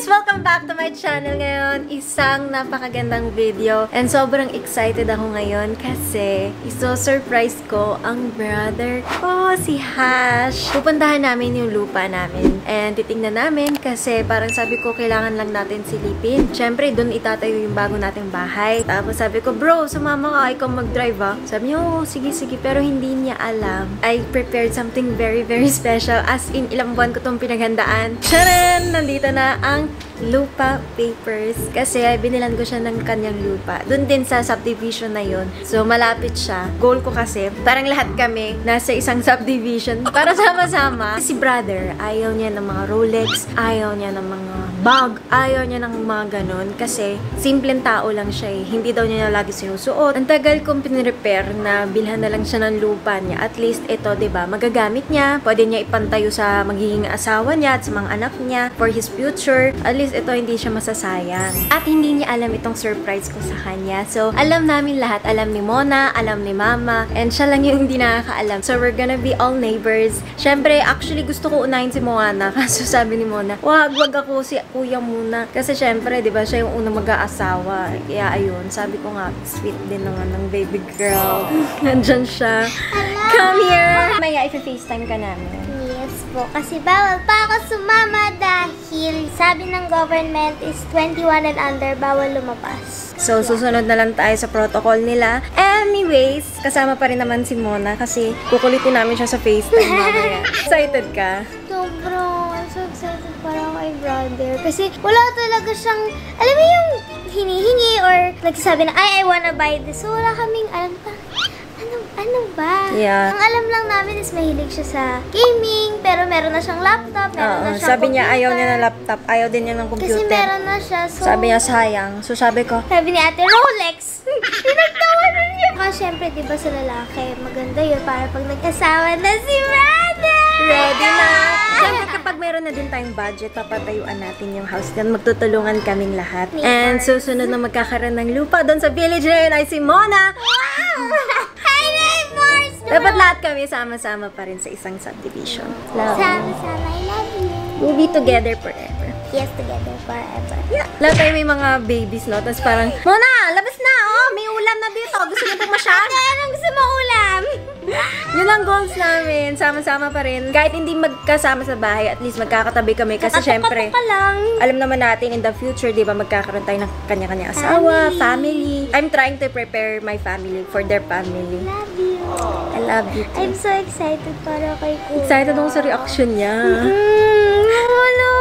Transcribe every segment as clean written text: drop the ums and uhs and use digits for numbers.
guys! Welcome back to my channel ngayon. Isang napakagandang video. And sobrang excited ako ngayon kasi iso-surprise ko ang brother ko, si Hash. Pupuntahan namin yung lupa namin. And titingnan namin kasi parang sabi ko kailangan lang natin silipin. Siyempre, dun itatayo yung bago nating bahay. Tapos sabi ko, bro, sumama ka, ikaw mag-drive ah. Sabi niya, oh, sige, sige. Pero hindi niya alam. I prepared something very, very special. As in, ilang buwan ko itong pinaghandaan. Tcharan! Nandito na ang lupa papers. Kasi binilan ko siya ng kanyang lupa. Doon din sa subdivision na yun. So, malapit siya. Goal ko kasi, parang lahat kami nasa isang subdivision para sama-sama. Si brother, ayaw niya ng mga Rolex, ayaw niya ng mga bag, ayaw niya ng mga ganun. Kasi, simpleng tao lang siya eh. Hindi daw niya lagi sinusuot. Ang tagal kong pinrepair na bilhan na lang siya ng lupa niya. At least, ito, diba, magagamit niya. Pwede niya ipantayo sa magiging asawa niya at sa mga anak niya for his future. At least, ito, hindi siya masasayang. At hindi niya alam itong surprise ko sa kanya. So, alam namin lahat. Alam ni Mona, alam ni Mama, and siya lang yung hindi nakakaalam. So, we're gonna be all neighbors. Syempre, actually, gusto ko unahin si Moana. Kaso sabi ni Mona, wag ako si kuya muna. Kasi syempre, di ba, siya yung unang mag-aasawa. Kaya, ayun, sabi ko nga, sweet din naman ng baby girl. Nandyan siya. Hello. Come here! Maya, i-FaceTime ka namin. Yes po, kasi bawal pa ako sumama dahil sabi ng government is 21 and under, bawal lumabas. So, susunod na lang tayo sa protocol nila. Anyways, kasama pa rin naman si Mona kasi kukulitin namin siya sa FaceTime mamaya. Excited ka? Sobrang, I'm so excited para kay brother. Kasi wala talaga siyang, alam mo yung hinihingi or nagsasabi na, I wanna buy this. So, wala kaming alam pa. Ano ba? Yeah. Ang alam lang namin is mahilig siya sa gaming, pero meron na siyang laptop, meron na siyang sabi niya computer. ayaw niya ng laptop, ayaw din niya ng computer. Kasi meron na siya, so... Sabi niya sayang. So sabi ko, Sabi ni ate, Rolex! Pinagtawanan niya! Kasi syempre, di ba sa lalaki, maganda yun para pag nagkasawa na si brother! ready na! Siyempre kapag meron na din tayong budget, papatayuan natin yung house din. Magtutulungan kaming lahat. And susunod na magkakaroon ng lupa doon sa village na yun ay si Mona! Wow! Hi, neighbors! Dapat lahat kami sama-sama pa rin sa isang subdivision. Love. Sama-sama, I love you. We'll be together forever. Yes, together forever. Yeah. Lahat tayo may mga babies, no? Tapos parang, Mona, labas na! Oh, may ulam na dito. Gusto niyo pumasyal? Anong gusto mo ulam? Yun ang goals namin. Sama-sama pa rin. Kahit hindi magkasama sa bahay, at least magkakatabi kami. Kasi syempre, alam naman natin in the future, di ba, magkakaroon tayo ng kanya-kanya asawa, family. I'm trying to prepare my family for their family. Love you. I love you too. I'm so excited para kay Kuya. Excited ako sa reaction niya.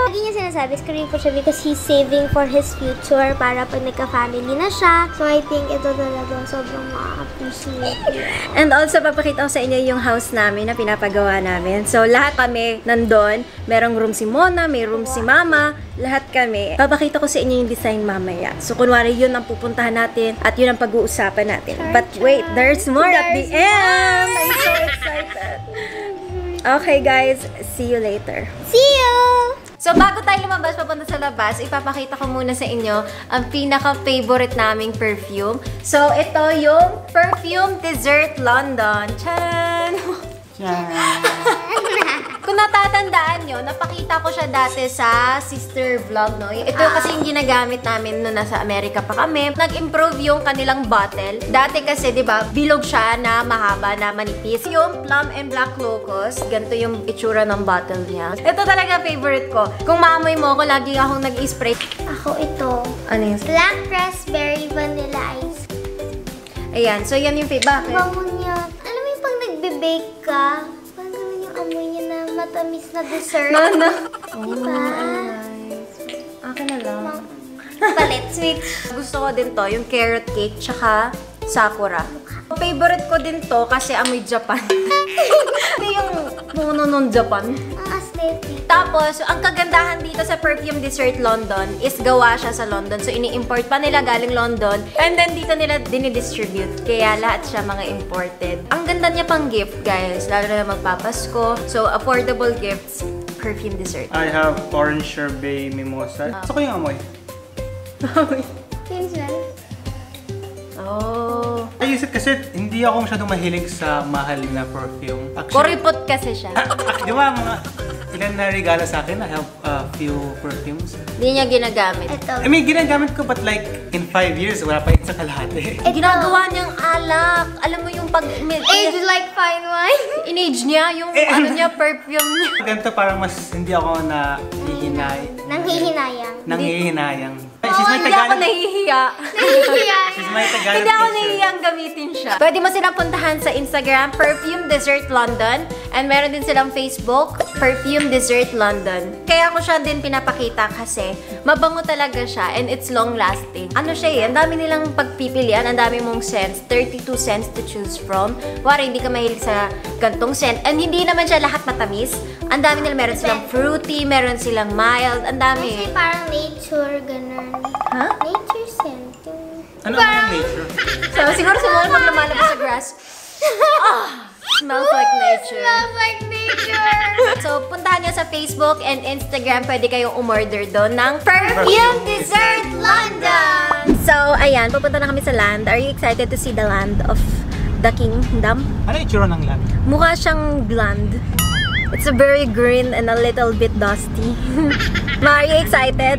Lagi niya sinasabi, screen ko siya because he's saving for his future para pag nagka-family na siya. So, I think ito talaga sobrang ma-appreciate niya. And also, papakita ko sa inyo yung house namin na pinapagawa namin. So, lahat kami nandun. Merong room si Mona, may room si Mama. Lahat kami. Papakita ko sa inyo yung design mamaya. So, kunwari yun ang pupuntahan natin at yun ang pag-uusapan natin. But wait, there's more at the end! I'm so excited. Okay, guys. See you later. See you! So, bago tayo lumabas papunta sa labas, ipapakita ko muna sa inyo ang pinaka-favorite naming perfume. So, ito yung Perfume Dessert London. Charan! Kung natatandaan nyo, napakita ko siya dati sa sister vlog, no? Ito kasi yung ginagamit namin nung nasa Amerika pa kami. Nag-improve yung kanilang bottle. Dati kasi, di ba, bilog siya na mahaba, na manipis. Yung Plum and Black Locust, ganito yung itsura ng bottle niya. Ito talaga favorite ko. Kung maamoy mo ako, lagi akong nag-spray. Ako ito. Ano yun? Black Raspberry Vanilla Ice. Ayan, so yan yung favorite. Bakit? Bango niya. Alam mo yung pag nagbe-bake ka, parang ganun yung amoy niya na matamis na dessert. Ano? Diba? Nice. Akin na lang. Palit, sweet. Gusto ko din to, yung carrot cake, tsaka sakura. Favorite ko din to kasi amoy Japan. Hindi yung puno ng Japan. Ang aesthetic. Tapos, ang kagandahan dito sa Perfume Dessert London is gawa siya sa London. So, ini-import pa nila galing London. And then, dito nila dinidistribute. Kaya lahat siya mga imported. Ang ganda niya pang gift, guys. Lalo na magpapasko. So, affordable gifts. Perfume Dessert. I have orange sorbet mimosa. Gusto ko yung amoy. Yun siya. Oh. Ay, kasi hindi ako masyadong mahilig sa mahal na perfume. Actually, Kuripot kasi siya. di ba, mga ilan na regalo sa akin. I have a few perfumes. Hindi niya ginagamit. Ito. I mean, ginagamit ko but like in 5 years, wala pa isa kalahati. Ginagawa niyang alak. Alam mo yung pag... Age like fine wine. In-age niya, yung ano niya, perfume niya. Ganito parang mas hindi ako nahihinay. Nanghihinayang. Nanghihinayang. Hindi ako nahihiya. She's my Tagalog Hindi ako teacher. nahihiyang gamitin siya. Pwede mo silang puntahan sa Instagram, Perfume Dessert London. And meron din silang Facebook, Perfume Dessert London. Kaya ko siya din pinapakita kasi mabango talaga siya and it's long lasting. Ano siya eh, ang dami nilang pagpipilian, ang dami mong scents, 32 scents to choose from. Wari, hindi ka mahilig sa gantong scent. And hindi naman siya lahat matamis. Ang dami nila, meron silang fruity, meron silang mild, ang dami. Kasi parang nature, ganun. Ha? Nature scent. Ano ang nature? So, siguro simula pag lumalabas sa grass, smells like nature. Smells like nature. So, puntahan nyo sa Facebook and Instagram. Pwede kayong umorder doon ng Perfume Dessert London! So, ayan. Pupunta na kami sa land. Are you excited to see the land of the kingdom? Ano yung tsura ng land? Mukha siyang bland. It's a very green and a little bit dusty. Ma, are you excited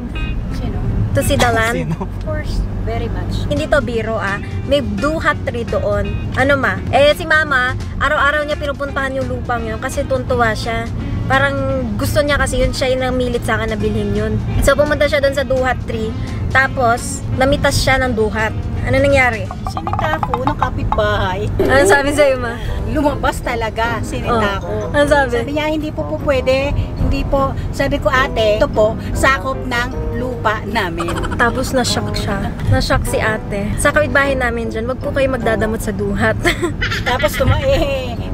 to see the land? Sino? Of course, very much. Hindi to biro may duhat tree doon. Ano ma? Si mama, araw-araw niya pinupuntahan yung lupang yun kasi tuntua siya. Parang gusto niya kasi yun, siya yung namilit sa akin na bilhin yun. So pumunta siya doon sa duhat tree. Tapos, namitas siya ng duhat. Ano nangyari? Sinita ako ng kapitbahay. Ano sabi sa'yo ma? Lumabas talaga, sinita ko. Ano sabi? Sabi niya, hindi po pwede. Hindi po. Sabi ko, ate, ito po, sakop ng lupa namin. Tapos na-shock siya. Na-shock si ate. Sa kapitbahay namin dyan, wag po kayo magdadamot sa duhat. Tapos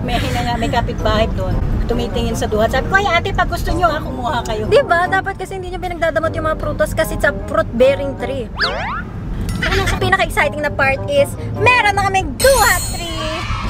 may kapitbahay doon. Tumitingin sa duhat. Sabi ko, ay ate, pag gusto niyo, kumuha kayo. Diba? Dapat kasi hindi niyo pinagdadamot yung mga prutas kasi it's a fruit-bearing tree. Ang pinaka-exciting na part is, meron na kaming duhat tree!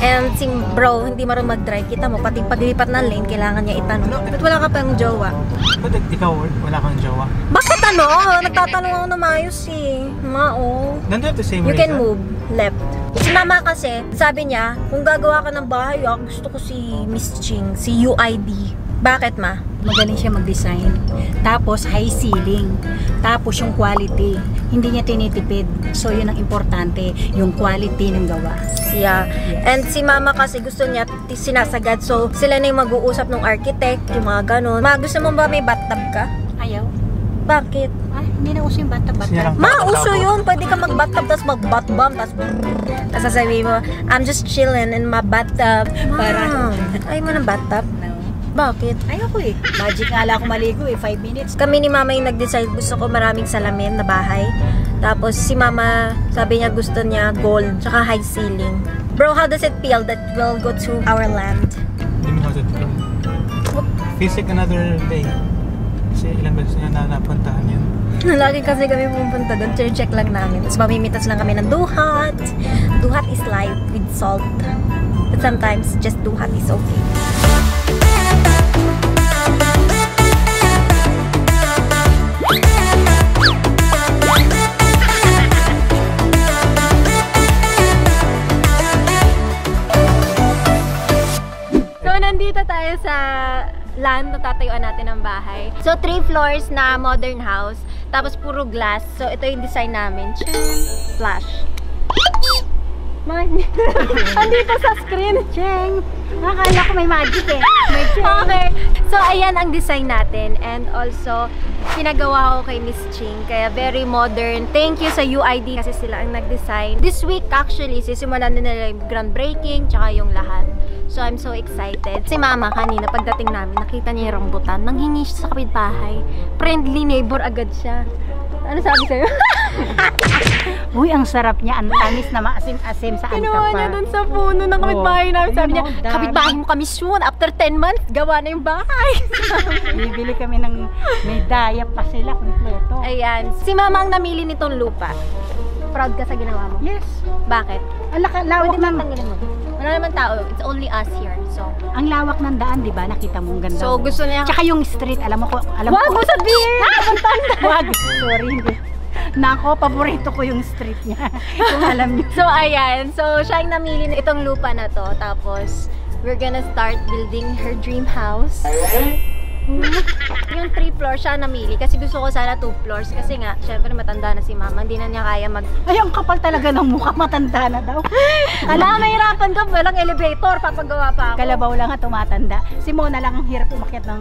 And si bro, hindi marunong mag-drive. Kita mo, pati paglipat ng lane, kailangan niya itanong. Ba't wala ka pang jowa? Ba't ikaw wala kang jowa? Bakit ano? Nagtatanong ako na maayos eh. Mao. Don't you have the same You reason? can move left. Si mama kasi, sabi niya, kung gagawa ka ng bahay, gusto ko si Miss Ching, si UID. Bakit ma? Magaling siya mag-design. Tapos high ceiling. Tapos yung quality. Hindi niya tinitipid. So yun ang importante, yung quality ng gawa. Yeah. Yes. And si mama kasi gusto niya sinasagad. So sila na yung mag-uusap ng architect, yung mga ganun. Ma, gusto mo ba may bathtub ka? Ayaw. Bakit? Ah, hindi na uso yung bata-bata. Ma, uso yun. Pwede ka mag-bathtub, tapos mag-bath-bomb, tapos sasabihin mo, I'm just chilling in my bathtub. Para- Ayaw mo ng bathtub? No. Bakit? Ayaw ko eh. Magic nga lang ako maligo eh. 5 minutes. Kami ni mama yung nag-decide, gusto ko maraming salamin na bahay. Tapos si mama, sabi niya gusto niya gold, tsaka high ceiling. Bro, how does it feel that we'll go to our land? How does it feel? Feels like another day. Kasi ilan beses na napuntahan yun. Lagi kasi kami pupunta doon, check lang namin. Tapos mamimitas lang kami ng duhat. Duhat is life with salt. But sometimes, just duhat is okay. So, nandito tayo sa land na tatayuan natin ng bahay. So, 3 floors na modern house. Tapos, puro glass. So, ito yung design namin. Flash. Andito sa screen. Cheng! Akala ko may magic eh. May cheng. Okay. So, ayan ang design natin. And also, pinagawa ko kay Miss Ching. Kaya very modern. Thank you sa UID kasi sila ang nag-design. This week, actually, sisimulan din nila yung groundbreaking tsaka yung lahat. So, I'm so excited. Si mama kanina, pagdating namin, nakita niya yung rambutan. Nanghingi siya sa kapitbahay. Friendly neighbor agad siya. Ano sabi sa'yo? Uy, ang sarap niya. Ang tamis na maasim-asim. Saan ka Kinuha pa? niya dun sa puno ng kapitbahay namin. Sabi niya, Ayun, dami. kapitbahay mo kami soon. After 10 months, gawa na yung bahay. Bibili kami ng medaya pa sila. Kompleto. Ayan. Si mama ang namili nitong lupa. Proud ka sa ginawa mo? Yes. Bakit? Ang lawak Pwede ng... tanggalin mo. Wala naman tao. It's only us here. So, Ang lawak ng daan, di ba? Nakita mo ang ganda. so gusto niya... Tsaka yung street, alam mo ko... Wag mo sabihin! Wag! Sorry, hindi. Nako, paborito ko yung street niya. Kung alam niyo. So, ayan. So, siya yung namili na itong lupa na to. Tapos, we're gonna start building her dream house. Yung 3 floors siya namili kasi gusto ko sana 2 floors kasi nga, syempre matanda na si mama, hindi na niya kaya Ay, ang kapal talaga ng mukha, matanda na daw. Kala, nahirapan ka, walang elevator, papagawa pa ako. Kalabaw lang ang tumatanda. Si Mona lang ang hirap umakyat ng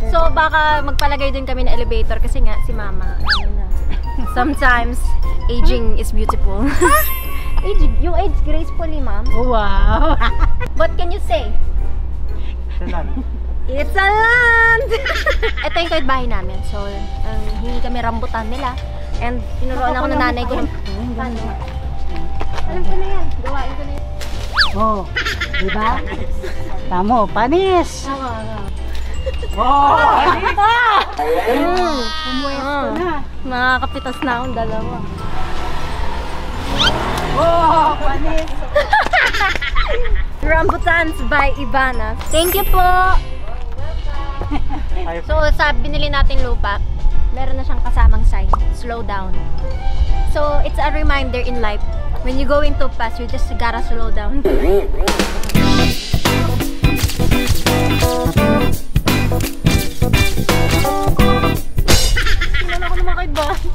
chair. So baka magpalagay din kami ng elevator kasi nga si mama, ano na. Sometimes, aging is beautiful. You age gracefully, ma'am. Wow! What can you say? It's a land! Ito yung kahit-bahay namin. So, hingi kami rambutan nila. And tinuruan ako ng nanay ko. Paano? Alam ko na yan. Gawain ko na yan. Oh, diba? Tamo, panis! Oh! Pumuesto na. Nakakapitas na akong dalawa. Oh, panis! Rambutans by Ivana. Thank you po! So, sa binili natin lupa, meron na siyang kasamang sign, slow down. So, it's a reminder in life, when you go into fast, you just gotta slow down.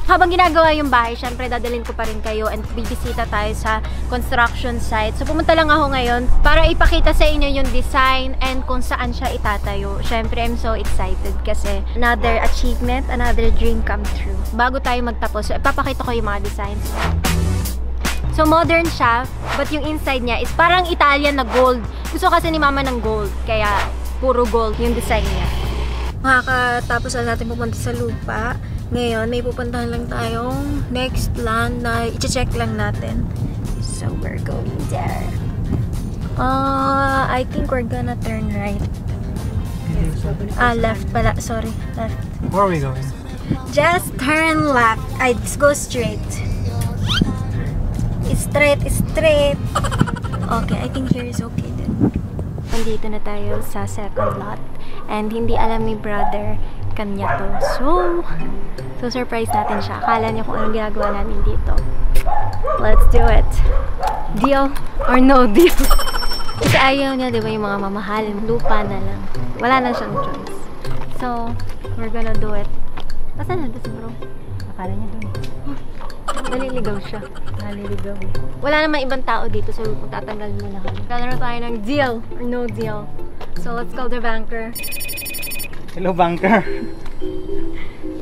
Habang ginagawa yung bahay, syempre dadalhin ko pa rin kayo and bibisita tayo sa construction site. So pumunta lang ako ngayon para ipakita sa inyo yung design and kung saan siya itatayo. Syempre I'm so excited kasi another achievement, another dream come true. Bago tayo magtapos, so ipapakita ko yung mga designs. So modern siya, but yung inside niya is parang Italian na gold. Gusto kasi ni mama ng gold, kaya puro gold yung design niya. Makakatapos na natin pupunta sa lupa. Ngayon, may pupuntahan lang tayong next land na i-check lang natin. So, we're going there. I think we're gonna turn right. Left pala. Sorry, left. Where are we going? Just turn left. Just go straight. Straight, straight. Okay, I think here is okay then. Nandito na tayo sa second lot. And hindi alam ni brother kanya to. So surprise natin siya. Akala niya kung anong ginagawa namin dito. Let's do it. Deal or no deal? Kasi ayaw niya, di ba, yung mga mamahal. Lupa na lang. Wala na siyang choice. So, we're gonna do it. Asan na si bro? Akala niya doon. Naliligaw siya. Naliligaw. Wala namang ibang tao dito, so tatanggalin muna kami. Kalaro tayo ng deal or no deal. So, let's call the banker. Hello, banker.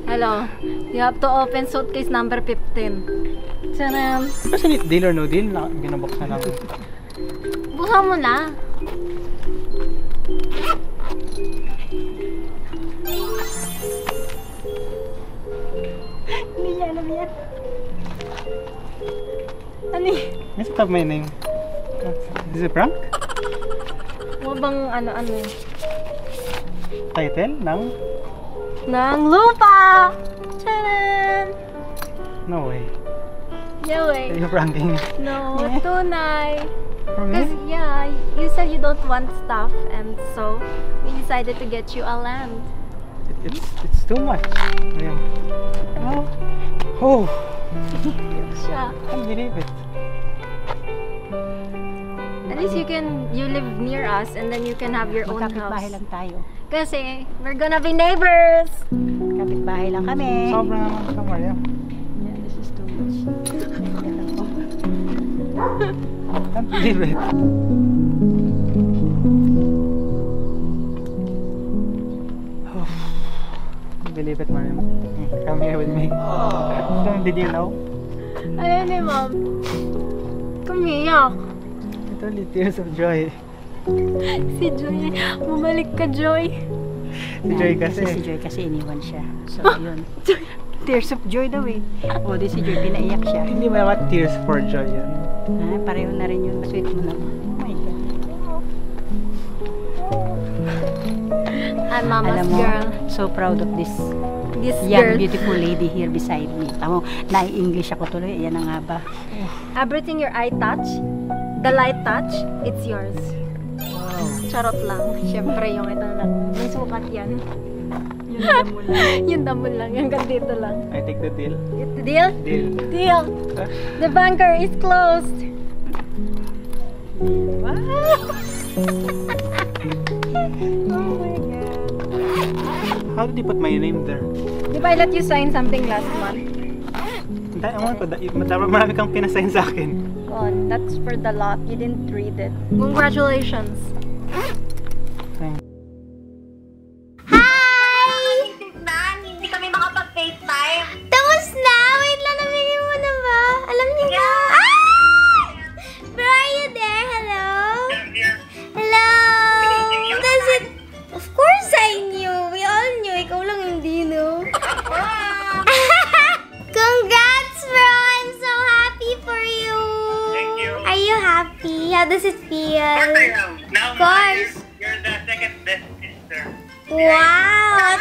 Hello. You have to open suitcase number 15. Tcharam! Kasi deal or no deal, ginabox na lang. Buksan mo na. Hindi niya alam yan. Ano yun? Yes, top my name. Is it prank? Mo bang ano yun? Title ng? Ng lupa! Tcharam! No way. Yeah, wait. Are you pranking? No, tunay. For Because, me? yeah, you said you don't want stuff, and so we decided to get you a land. It's too much. Ayun. Oh! Siya. I can't believe it. At least you live near us, and then you can have your own Magkapit-bahay house. lang tayo. Kasi, we're gonna be neighbors! Kapit-bahay lang kami. Sobrang naman ito, Maria. Yeah, this is too much. I can't believe it. Oh. Believe it, Maria. Come here with me. Did you know? Ayun ni Mom. Kumiyak. Ito ulit, tears of joy. Si Joy. Bumalik ka, Joy. Si Joy kasi. Si Joy kasi iniwan siya. So, yun. Tears of joy daw eh. O, di si Joy, pinaiyak siya. Hindi mo naman tears for joy yan. Pareho na rin yun. Sweet mo naman. Oh my God. I'm mama's Alam mo, girl. so proud of this girl. young, beautiful lady here beside me. Tamo, na-English ako tuloy. Ayan na nga ba. Everything your eye touch, the light touch, it's yours. Wow. Charot lang. Siyempre, yung ito na. Yung sukat yan. Yun na mo lang. Yung damon lang. Yung dito lang. I take the deal. Deal? Deal. Deal. The banker is closed. Wow! Oh my God. How did you put my name there? Di ba I let you sign something last month? Marami kang pinasign sa akin. That's for the lot. You didn't read it. Congratulations. Hi! Hindi kami makapag-FaceTime. Tapos na! Wait lang, namigay mo na ba? Alam niyo na? Ah! Bro, are you there? Hello? Hello? Does it... Of course I knew. We all knew. Ikaw lang hindi, no? Congrats, bro! I'm so happy for you. Thank you. Are you happy? How does it feel? Now, Of course. you're the second best sister. Wow!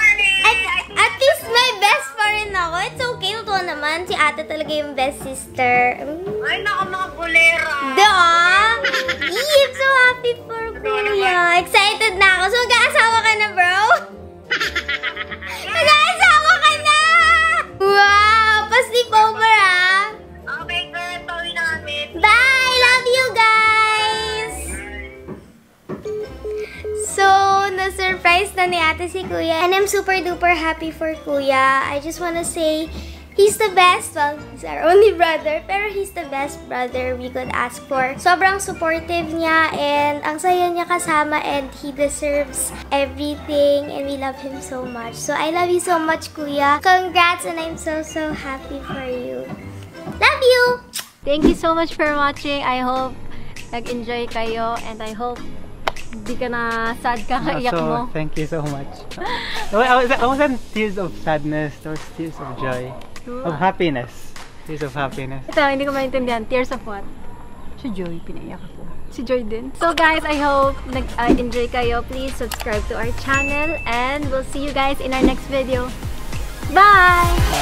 At least may best pa rin ako. It's okay. Totoo naman. Si ate talaga yung best sister. Ay, naku, mga bulera. I'm so happy for Kuya. Excited na ako. So, mag-aasawa ka na, bro? Mag-aasawa ka na! Wow! Pa-sleepover, ah! Okay, girl. Pauwi na kami. Bye! Love you, guys! So, na-surprise na ni ate si Kuya. And I'm super duper happy for Kuya. I just wanna say, he's the best. Well, he's our only brother. Pero he's the best brother we could ask for. Sobrang supportive niya and ang saya niya kasama and he deserves everything and we love him so much. So, I love you so much, Kuya. Congrats and I'm so happy for you. Love you! Thank you so much for watching. I hope nag-enjoy kayo and I hope hindi ka na sad ka kaiyak mo. Thank you so much. I wasn't tears of sadness, those tears of joy. Of happiness. Tears of happiness. Ito, hindi ko maintindihan. Tears of what? Si Joy, pinaiyak ako. Si Joy din. So guys, I hope nag-enjoy kayo. Please subscribe to our channel and we'll see you guys in our next video. Bye!